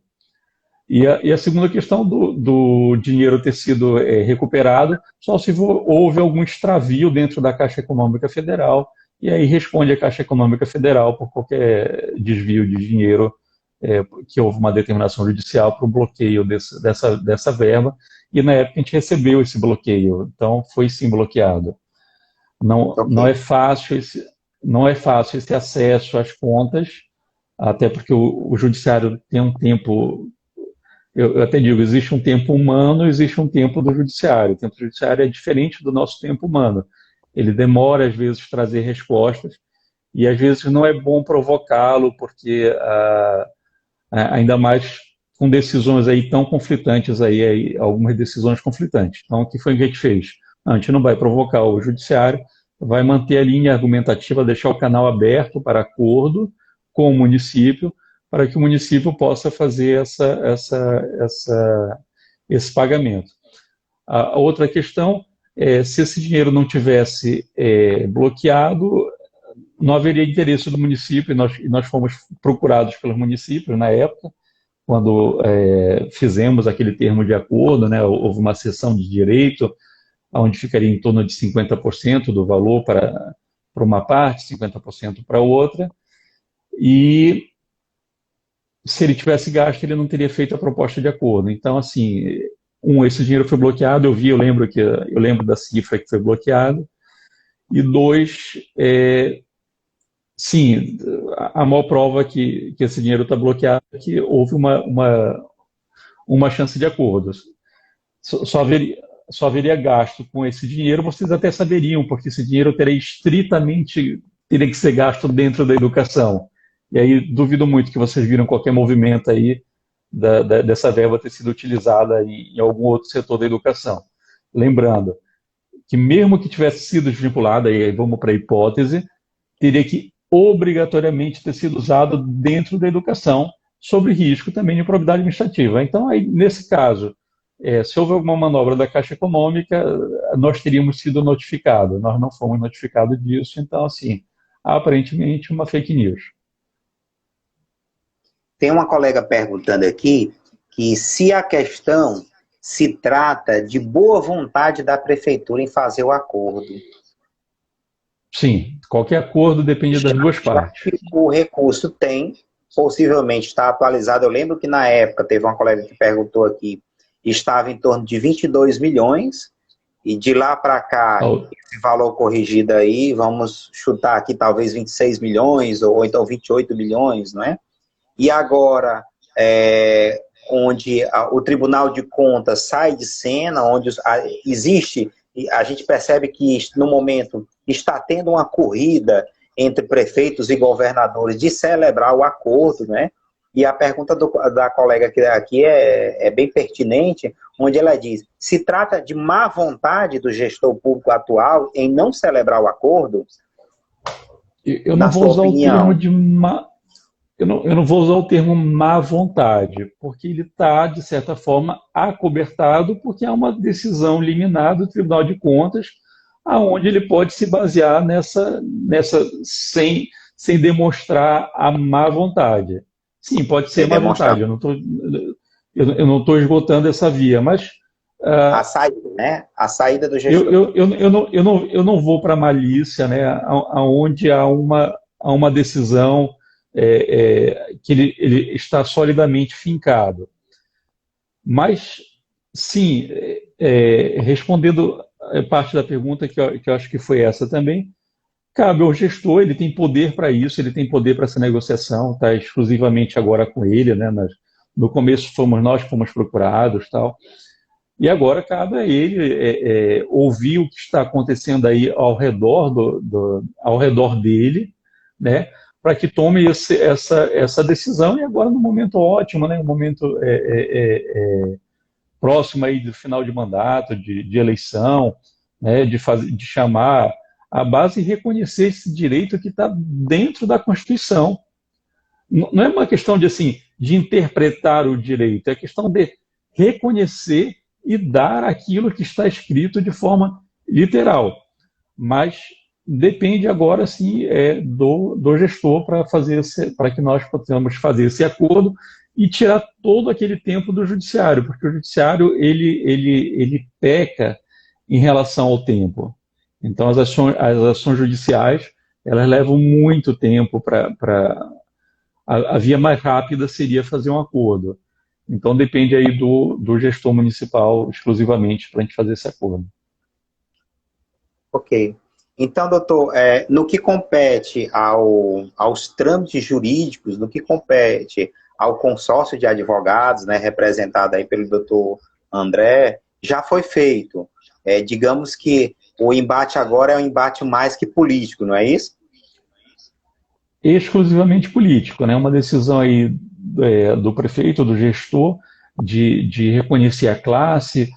E a segunda questão do dinheiro ter sido recuperado, só se houve algum extravio dentro da Caixa Econômica Federal, e aí responde a Caixa Econômica Federal por qualquer desvio de dinheiro, que houve uma determinação judicial para o bloqueio dessa verba, e na época a gente recebeu esse bloqueio, então foi sim bloqueado. Não é fácil esse acesso às contas, até porque o judiciário tem um tempo, eu até digo, existe um tempo humano, existe um tempo do judiciário. O tempo do judiciário é diferente do nosso tempo humano. Ele demora, às vezes, trazer respostas, e às vezes não é bom provocá-lo, porque ainda mais com decisões aí tão conflitantes, algumas decisões conflitantes. Então, o que foi que a gente fez? Não, a gente não vai provocar o judiciário, vai manter a linha argumentativa, deixar o canal aberto para acordo com o município, para que o município possa fazer esse pagamento. A outra questão é, se esse dinheiro não tivesse bloqueado, não haveria interesse do município, e nós fomos procurados pelos municípios na época, quando fizemos aquele termo de acordo, né, houve uma cessão de direito, onde ficaria em torno de 50% do valor para uma parte, 50% para outra, e se ele tivesse gasto, ele não teria feito a proposta de acordo. Então, assim, esse dinheiro foi bloqueado, eu lembro da cifra que foi bloqueada, e dois, sim, a maior prova que esse dinheiro está bloqueado é que houve uma chance de acordo. Só haveria gasto com esse dinheiro, vocês até saberiam, porque esse dinheiro teria que ser gasto dentro da educação. E aí duvido muito que vocês viram qualquer movimento aí dessa verba ter sido utilizada em algum outro setor da educação. Lembrando que mesmo que tivesse sido desvinculada, aí vamos para a hipótese, teria que obrigatoriamente ter sido usado dentro da educação, sob risco também de improbidade administrativa. Então, aí, nesse caso, se houve alguma manobra da Caixa Econômica, nós teríamos sido notificados. Nós não fomos notificados disso, então, assim, aparentemente uma fake news. Tem uma colega perguntando aqui que se a questão se trata de boa vontade da prefeitura em fazer o acordo. Sim, qualquer acordo depende das duas partes. O recurso tem, possivelmente está atualizado. Eu lembro que na época teve uma colega que perguntou aqui, estava em torno de 22 milhões, e de lá para cá, esse valor corrigido aí, vamos chutar aqui talvez 26 milhões, ou então 28 milhões, não é? E agora, onde o Tribunal de Contas sai de cena, onde existe, a gente percebe que no momento está tendo uma corrida entre prefeitos e governadores de celebrar o acordo, né? E a pergunta da colega aqui é bem pertinente, onde ela diz, se trata de má vontade do gestor público atual em não celebrar o acordo? Eu não vou usar o termo de eu não vou usar o termo má vontade, porque ele está, de certa forma, acobertado, porque há uma decisão liminar do Tribunal de Contas, aonde ele pode se basear sem demonstrar a má vontade. Sim, pode ser Você uma demonstrar vontade. Eu não estou esgotando essa via, mas a saída, né? A saída do gestor. eu não vou para a malícia, né? Aonde há uma decisão que ele está solidamente fincado. Mas, sim, respondendo parte da pergunta, que eu acho que foi essa também, cabe ao gestor, ele tem poder para isso, ele tem poder para essa negociação, está exclusivamente agora com ele, né? No começo fomos nós que fomos procurados, tal, e agora cabe a ele ouvir o que está acontecendo aí ao redor ao redor dele, né? Para que tome essa decisão, e agora no momento ótimo, né? Um momento próximo aí do final de mandato, de eleição, né? De chamar a base e reconhecer esse direito que está dentro da Constituição. Não é uma questão de, assim, de interpretar o direito, é questão de reconhecer e dar aquilo que está escrito de forma literal. Mas depende agora, sim, do gestor para que nós possamos fazer esse acordo e tirar todo aquele tempo do judiciário, porque o judiciário ele peca em relação ao tempo. Então, as ações judiciais, elas levam muito tempo a via mais rápida seria fazer um acordo. Então, depende aí do gestor municipal exclusivamente para a gente fazer esse acordo. Ok. Então, doutor, no que compete aos trâmites jurídicos, no que compete ao consórcio de advogados, né, representado aí pelo doutor André, já foi feito. Digamos que o embate agora é um embate mais que político, não é isso? Exclusivamente político, né? Uma decisão aí do prefeito, do gestor, de reconhecer a classe,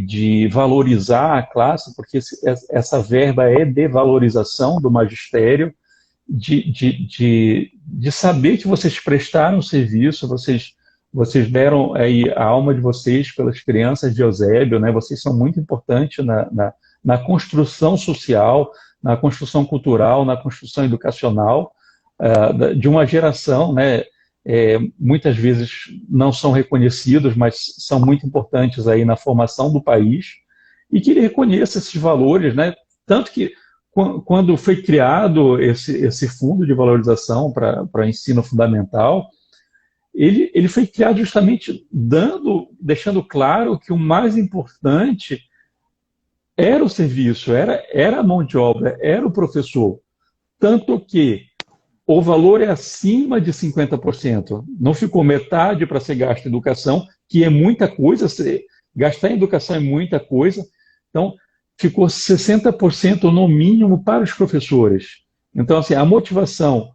de valorizar a classe, porque essa verba é de valorização do magistério, de saber que vocês prestaram serviço, vocês deram aí a alma de vocês pelas crianças de Eusébio, né? Vocês são muito importantes na construção social, na construção cultural, na construção educacional de uma geração, né? Muitas vezes não são reconhecidos, mas são muito importantes aí na formação do país, e que ele reconheça esses valores, né? Tanto que quando foi criado esse fundo de valorização para ensino fundamental, ele foi criado justamente deixando claro que o mais importante era o serviço, era a mão de obra, era o professor. Tanto que o valor é acima de 50%. Não ficou metade para ser gasto em educação, que é muita coisa, gastar em educação é muita coisa. Então, ficou 60% no mínimo para os professores. Então, assim, a motivação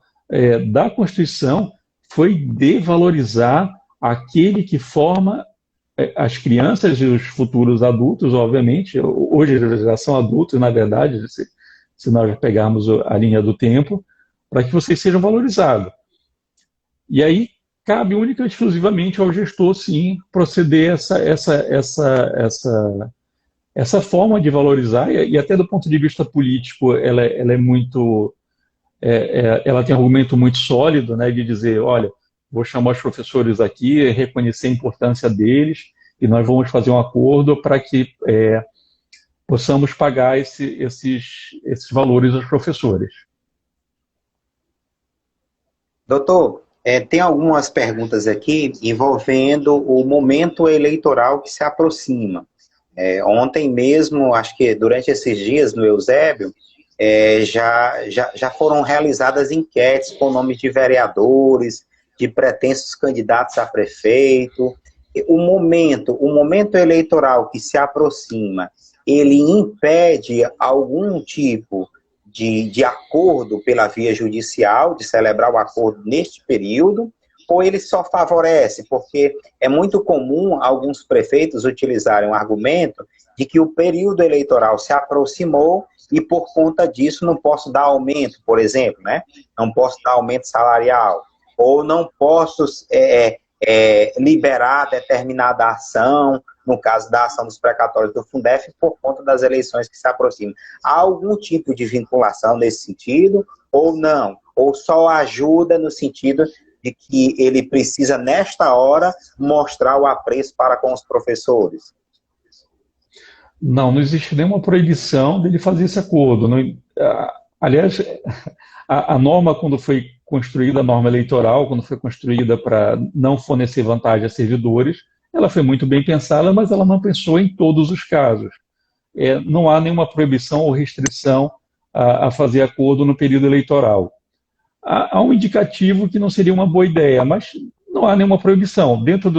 da Constituição foi de valorizar aquele que forma as crianças e os futuros adultos, obviamente. Hoje já são adultos, na verdade, se nós pegarmos a linha do tempo, para que vocês sejam valorizados. E aí cabe única e exclusivamente ao gestor, sim, proceder essa forma de valorizar, e até do ponto de vista político, ela é muito... ela tem um argumento muito sólido, né, de dizer, olha, vou chamar os professores aqui, reconhecer a importância deles, e nós vamos fazer um acordo para que possamos pagar esses valores aos professores. Doutor, tem algumas perguntas aqui envolvendo o momento eleitoral que se aproxima. Ontem mesmo, acho que durante esses dias no Eusébio, já foram realizadas enquetes com nomes de vereadores, de pretensos candidatos a prefeito. O momento eleitoral que se aproxima, ele impede algum tipo de acordo pela via judicial, de celebrar o acordo neste período, ou ele só favorece? Porque é muito comum alguns prefeitos utilizarem o argumento de que o período eleitoral se aproximou e, por conta disso, não posso dar aumento, por exemplo, né? Não posso dar aumento salarial, ou não posso liberar determinada ação, no caso da ação dos precatórios do Fundef, por conta das eleições que se aproximam. Há algum tipo de vinculação nesse sentido, ou não? Ou só ajuda no sentido de que ele precisa, nesta hora, mostrar o apreço para com os professores? Não existe nenhuma proibição dele fazer esse acordo. Aliás, a norma, quando foi construída, a norma eleitoral, quando foi construída para não fornecer vantagem a servidores, ela foi muito bem pensada, mas ela não pensou em todos os casos. Não há nenhuma proibição ou restrição a fazer acordo no período eleitoral. Há um indicativo que não seria uma boa ideia, mas não há nenhuma proibição. Dentro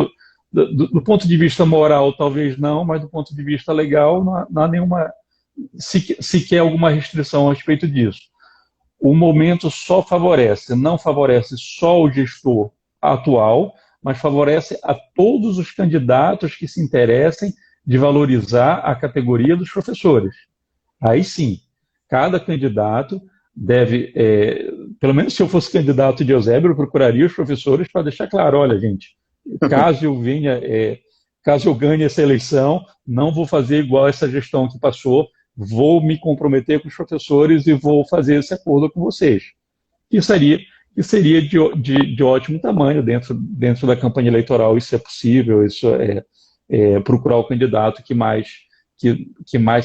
do ponto de vista moral, talvez não, mas do ponto de vista legal, não há nenhuma, sequer alguma restrição a respeito disso. O momento só favorece, não favorece só o gestor atual, mas favorece a todos os candidatos que se interessem de valorizar a categoria dos professores. Aí sim, cada candidato deve, pelo menos se eu fosse candidato de Eusébio, eu procuraria os professores para deixar claro, olha, gente, caso eu ganhe essa eleição, não vou fazer igual essa gestão que passou, vou me comprometer com os professores e vou fazer esse acordo com vocês. Que seria de ótimo tamanho dentro da campanha eleitoral, isso é possível, isso procurar o candidato que mais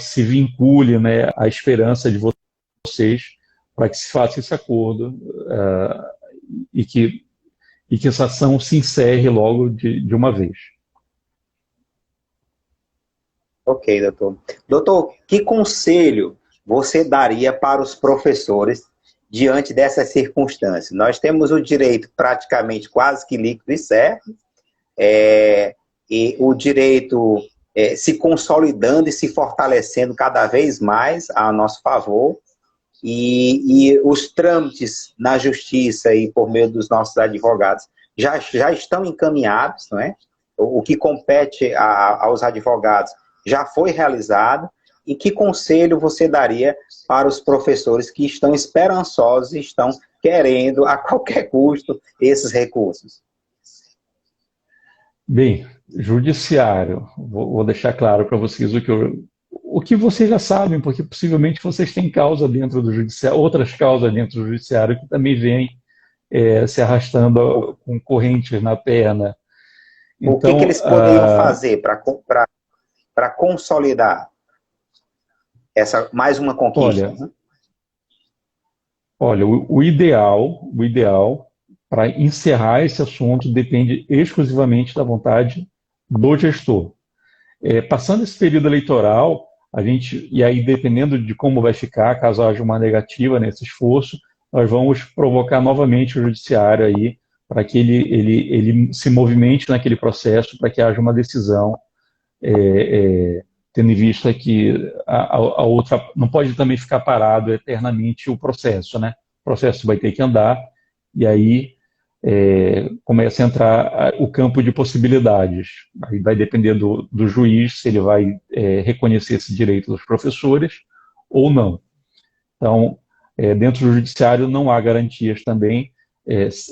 se vincule, né, à esperança de vocês para que se faça esse acordo e que essa ação se encerre logo de uma vez. Ok, doutor. Doutor, que conselho você daria para os professores diante dessas circunstâncias? Nós temos o direito praticamente quase que líquido e certo, e o direito se consolidando e se fortalecendo cada vez mais a nosso favor, e os trâmites na justiça e por meio dos nossos advogados já estão encaminhados, não é? O que compete aos advogados já foi realizado. E que conselho você daria para os professores que estão esperançosos e estão querendo, a qualquer custo, esses recursos? Bem, judiciário, vou deixar claro para vocês o que vocês já sabem, porque possivelmente vocês têm causa dentro do judiciário, outras causas dentro do judiciário que também vêm se arrastando com correntes na perna. Então, o que eles poderiam fazer para consolidar mais uma conquista? Olha, o ideal para encerrar esse assunto depende exclusivamente da vontade do gestor. Passando esse período eleitoral, e aí dependendo de como vai ficar, caso haja uma negativa nesse esforço, nós vamos provocar novamente o judiciário aí para que ele se movimente naquele processo, para que haja uma decisão, tendo em vista que a outra não pode também ficar parado eternamente o processo, né? O processo vai ter que andar, e aí começa a entrar o campo de possibilidades. Aí vai depender do juiz se ele vai reconhecer esse direito dos professores ou não. Então, dentro do judiciário não há garantias também.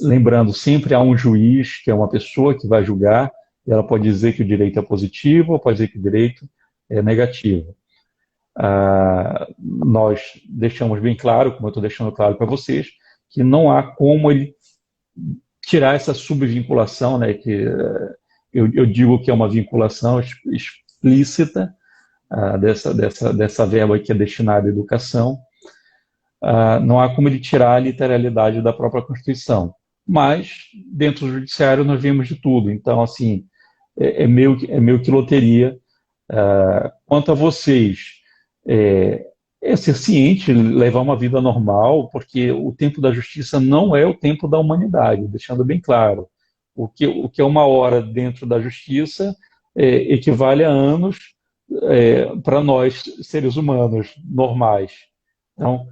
Lembrando, sempre há um juiz, que é uma pessoa que vai julgar, e ela pode dizer que o direito é positivo ou pode dizer que o direito é negativo. Nós deixamos bem claro, como eu estou deixando claro para vocês, que não há como ele tirar essa subvinculação, né, que eu digo que é uma vinculação explícita dessa verba que é destinada à educação. Não há como ele tirar a literalidade da própria Constituição. Mas, dentro do judiciário, nós vemos de tudo. Então, assim, é meio que loteria. Quanto a vocês, ser ciente, levar uma vida normal, porque o tempo da justiça não é o tempo da humanidade, deixando bem claro. O que é uma hora dentro da justiça equivale a anos para nós, seres humanos normais. Então,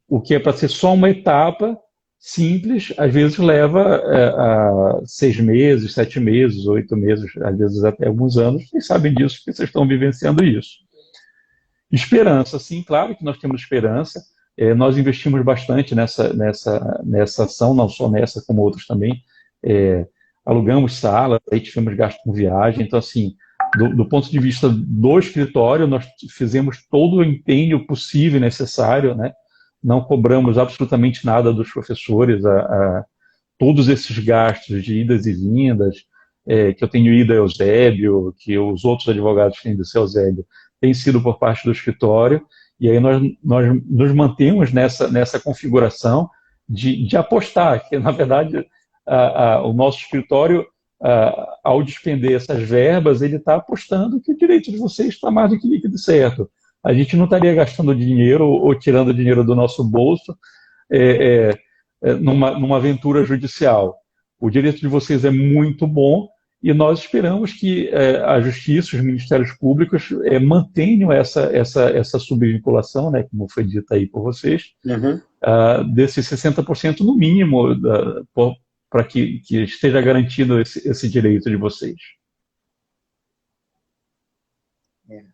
o que é para ser só uma etapa simples, às vezes leva a 6 meses, 7 meses, 8 meses, às vezes até alguns anos. Vocês sabem disso, porque vocês estão vivenciando isso. Esperança, sim, claro que nós temos esperança. Nós investimos bastante nessa ação, não só nessa, como outras também. Alugamos salas, aí tivemos gasto com viagem. Então, assim, do ponto de vista do escritório, nós fizemos todo o empenho possível e necessário, né? Não cobramos absolutamente nada dos professores. todos esses gastos de idas e vindas, que eu tenho ido a Eusébio, que os outros advogados têm ido ao Eusébio, tem sido por parte do escritório, e aí nós nos mantemos nessa configuração de apostar, que na verdade o nosso escritório, ao despender essas verbas, ele está apostando que o direito de vocês está mais do que líquido e certo. A gente não estaria gastando dinheiro ou tirando dinheiro do nosso bolso numa aventura judicial. O direito de vocês é muito bom e nós esperamos que a Justiça, os Ministérios Públicos mantenham essa subvinculação, né, como foi dito aí por vocês, desses 60% no mínimo, para que esteja garantido esse direito de vocês.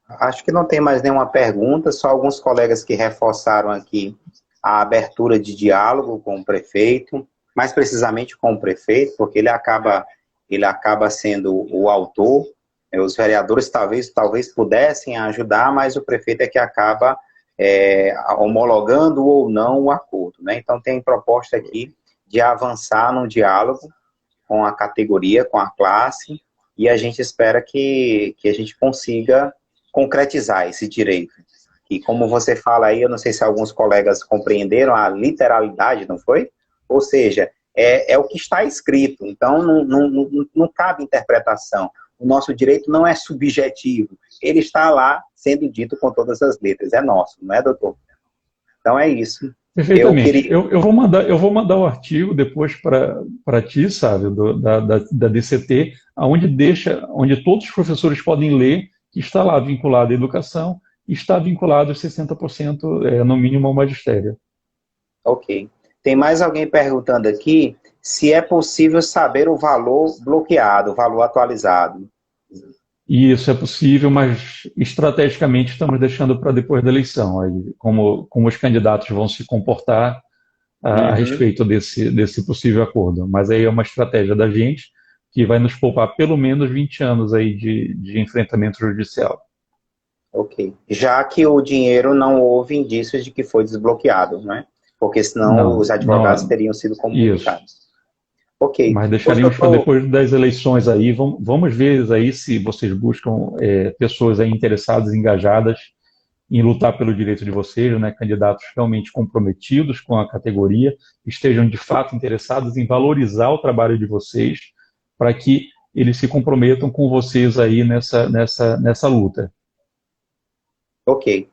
Acho que não tem mais nenhuma pergunta, só alguns colegas que reforçaram aqui a abertura de diálogo com o prefeito, mais precisamente com o prefeito, porque ele acaba sendo o autor. Os vereadores talvez pudessem ajudar, mas o prefeito é que acaba homologando ou não o acordo, né? Então tem proposta aqui de avançar num diálogo com a categoria, com a classe, e a gente espera que a gente consiga concretizar esse direito. E como você fala aí, eu não sei se alguns colegas compreenderam a literalidade, não foi? Ou seja, é o que está escrito, então não cabe interpretação. O nosso direito não é subjetivo, ele está lá sendo dito com todas as letras, é nosso, não é, doutor? Então é isso. Perfeitamente. Eu vou mandar o artigo depois para ti, sabe, da DCT, onde todos os professores podem ler, que está lá vinculado à educação, e está vinculado aos 60%, no mínimo, ao magistério. Ok. Tem mais alguém perguntando aqui se é possível saber o valor bloqueado, o valor atualizado. Isso é possível, mas estrategicamente estamos deixando para depois da eleição, aí, como os candidatos vão se comportar a respeito desse possível acordo. Mas aí é uma estratégia da gente que vai nos poupar pelo menos 20 anos aí de enfrentamento judicial. Ok. Já que o dinheiro não houve indícios de que foi desbloqueado, né? Porque senão os advogados teriam sido comunicados. Isso. Ok. Mas deixaríamos para depois das eleições aí. Vamos ver aí se vocês buscam pessoas aí interessadas, engajadas em lutar pelo direito de vocês, né? Candidatos realmente comprometidos com a categoria, estejam de fato interessados em valorizar o trabalho de vocês, para que eles se comprometam com vocês aí nessa luta. Ok.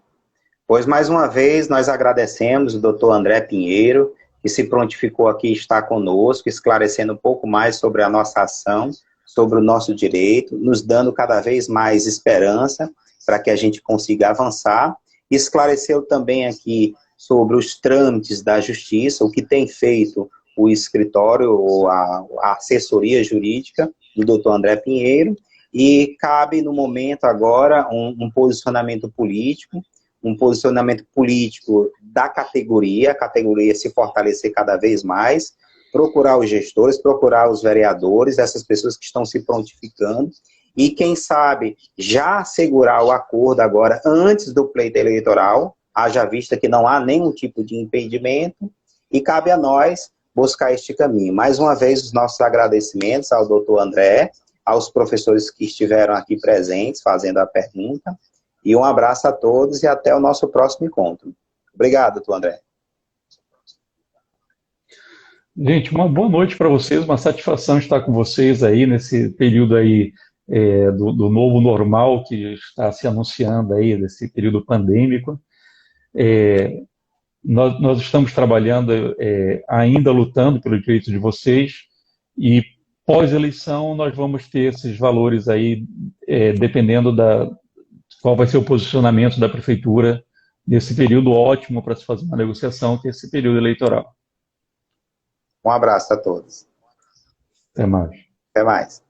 Pois, mais uma vez, nós agradecemos o doutor André Pinheiro, que se prontificou aqui estar conosco, esclarecendo um pouco mais sobre a nossa ação, sobre o nosso direito, nos dando cada vez mais esperança para que a gente consiga avançar. Esclareceu também aqui sobre os trâmites da justiça, o que tem feito o escritório, ou a assessoria jurídica do doutor André Pinheiro, e cabe no momento agora um posicionamento político da categoria, a categoria se fortalecer cada vez mais, procurar os gestores, procurar os vereadores, essas pessoas que estão se prontificando, e quem sabe já assegurar o acordo agora antes do pleito eleitoral, haja vista que não há nenhum tipo de impedimento, e cabe a nós buscar este caminho. Mais uma vez, os nossos agradecimentos ao doutor André, aos professores que estiveram aqui presentes fazendo a pergunta, e um abraço a todos e até o nosso próximo encontro. Obrigado, doutor André. Gente, uma boa noite para vocês, uma satisfação estar com vocês aí nesse período aí do novo normal que está se anunciando aí, desse período pandêmico. Nós estamos trabalhando, ainda lutando pelo direito de vocês, e pós-eleição nós vamos ter esses valores aí, dependendo qual vai ser o posicionamento da prefeitura nesse período ótimo para se fazer uma negociação, que é esse período eleitoral. Um abraço a todos. Até mais. Até mais.